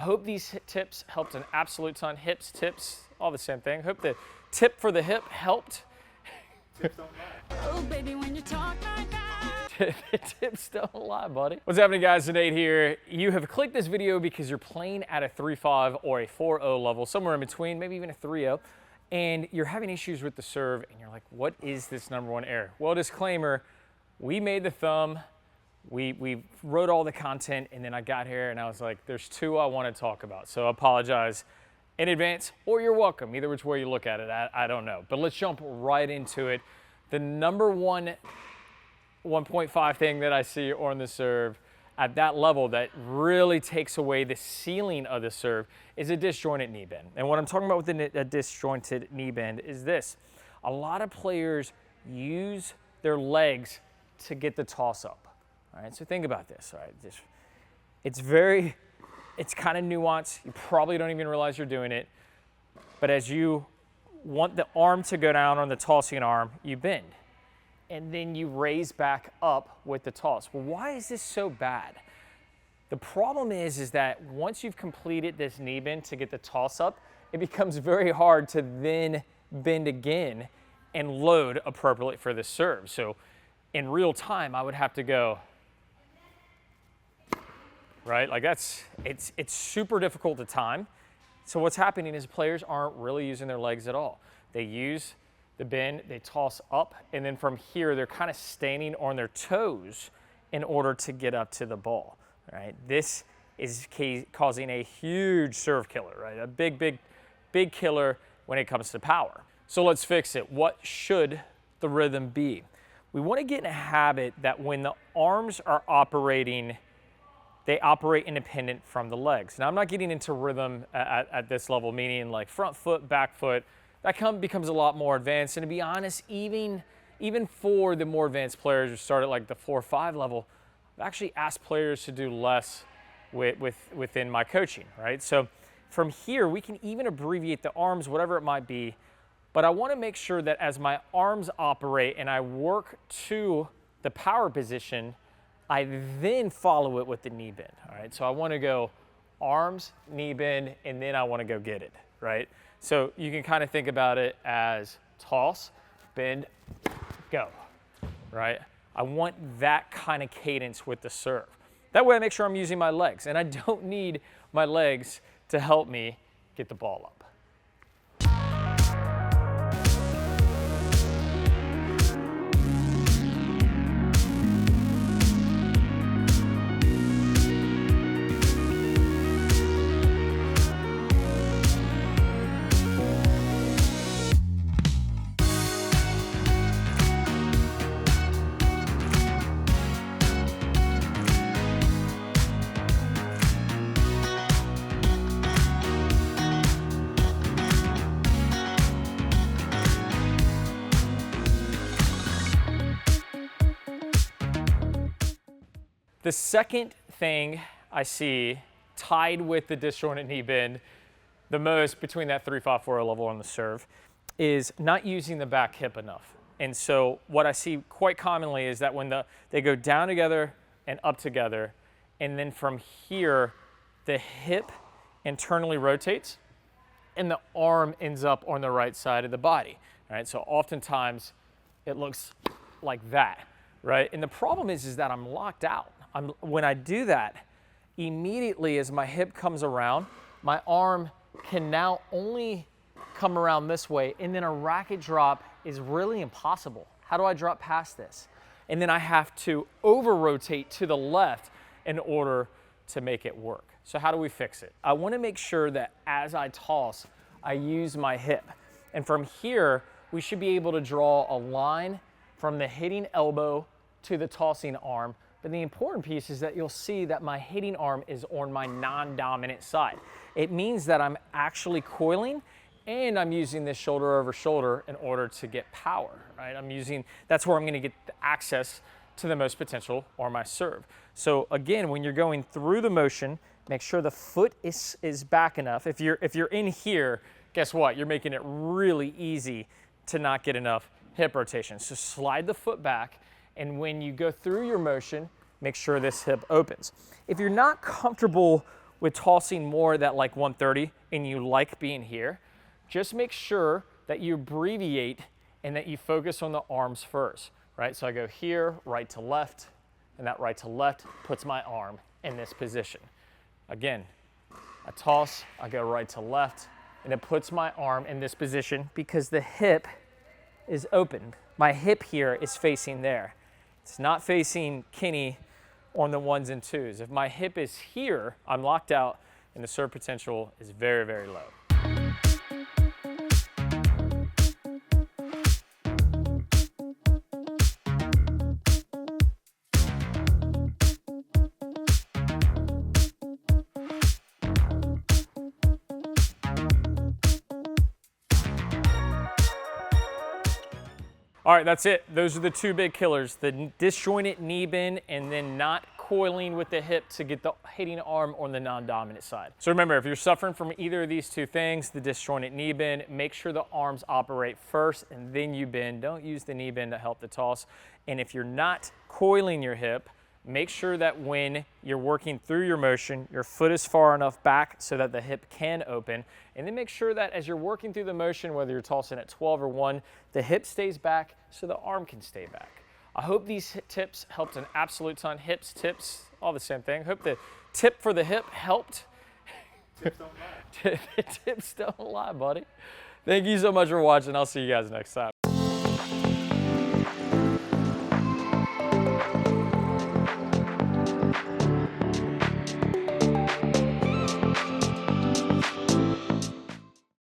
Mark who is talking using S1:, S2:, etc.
S1: hope these tips helped an absolute ton. Hips, tips, all the same thing. Hope the tip for the hip helped.
S2: Tips don't lie. Oh, baby, when you talk like that.
S1: Tips don't lie, buddy. What's happening, guys? Nate here. You have clicked this video because you're playing at a 3.5 or a 4.0 level, somewhere in between, maybe even a 3.0, and you're having issues with the serve, and you're like, what is this number one error? Well, disclaimer, we made the thumb, we wrote all the content, and then I got here and I was like, there's two I want to talk about. So I apologize in advance, or you're welcome, either which way you look at it, I don't know. But let's jump right into it. The number one 1.5 thing that I see on the serve at that level that really takes away the ceiling of the serve is a disjointed knee bend. And what I'm talking about with a disjointed knee bend is this. A lot of players use their legs to get the toss up. All right, so think about this. All right, it's kind of nuanced. You probably don't even realize you're doing it. But as you want the arm to go down on the tossing arm, you bend. And then you raise back up with the toss. Well, why is this so bad? The problem is that once you've completed this knee bend to get the toss up, it becomes very hard to then bend again and load appropriately for the serve. So in real time, I would have to go, right? Like it's super difficult to time. So what's happening is players aren't really using their legs at all. They use the bend, they toss up, and then from here, they're kind of standing on their toes in order to get up to the ball, right? This is causing a huge serve killer, right? A big killer when it comes to power. So let's fix it. What should the rhythm be? We want to get in a habit that when the arms are operating, they operate independent from the legs. Now, I'm not getting into rhythm at this level, meaning like front foot, back foot. That becomes a lot more advanced. And to be honest, even for the more advanced players who start at like the 4-5 level, I've actually asked players to do less within my coaching, right? So from here, we can even abbreviate the arms, whatever it might be. But I want to make sure that as my arms operate and I work to the power position, I then follow it with the knee bend, all right? So I want to go arms, knee bend, and then I want to go get it, right? So you can kind of think about it as toss, bend, go, right? I want that kind of cadence with the serve. That way I make sure I'm using my legs, and I don't need my legs to help me get the ball up. The second thing I see tied with the disjointed knee bend the most between that 3.5, 4.0 level on the serve is not using the back hip enough. And so what I see quite commonly is that when they go down together and up together, and then from here, the hip internally rotates and the arm ends up on the right side of the body, right? So oftentimes it looks like that, right? And the problem is that I'm locked out. When I do that, immediately as my hip comes around, my arm can now only come around this way, and then a racket drop is really impossible. How do I drop past this? And then I have to over-rotate to the left in order to make it work. So how do we fix it? I want to make sure that as I toss, I use my hip. And from here, we should be able to draw a line from the hitting elbow to the tossing arm. But the important piece is that you'll see that my hitting arm is on my non-dominant side. It means that I'm actually coiling and I'm using this shoulder over shoulder in order to get power, right? That's where I'm gonna get the access to the most potential on my serve. So again, when you're going through the motion, make sure the foot is back enough. If you're in here, guess what? You're making it really easy to not get enough hip rotation. So slide the foot back, and when you go through your motion, make sure this hip opens. If you're not comfortable with tossing more that like 130 and you like being here, just make sure that you abbreviate and that you focus on the arms first, right? So I go here, right to left, and that right to left puts my arm in this position. Again, I toss, I go right to left, and it puts my arm in this position because the hip is open. My hip here is facing there. It's not facing Kenny on the 1s and 2s. If my hip is here, I'm locked out, and the serve potential is very, very low. All right, that's it. Those are the two big killers, the disjointed knee bend and then not coiling with the hip to get the hitting arm on the non-dominant side. So remember, if you're suffering from either of these two things, the disjointed knee bend, make sure the arms operate first and then you bend. Don't use the knee bend to help the toss. And if you're not coiling your hip, make sure that when you're working through your motion, your foot is far enough back so that the hip can open. And then make sure that as you're working through the motion, whether you're tossing at 12 or 1, the hip stays back so the arm can stay back. I hope these tips helped an absolute ton. Hips, tips, all the same thing. Hope the tip for the hip helped.
S3: Tips don't lie.
S1: Tips don't lie, buddy. Thank you so much for watching. I'll see you guys next time.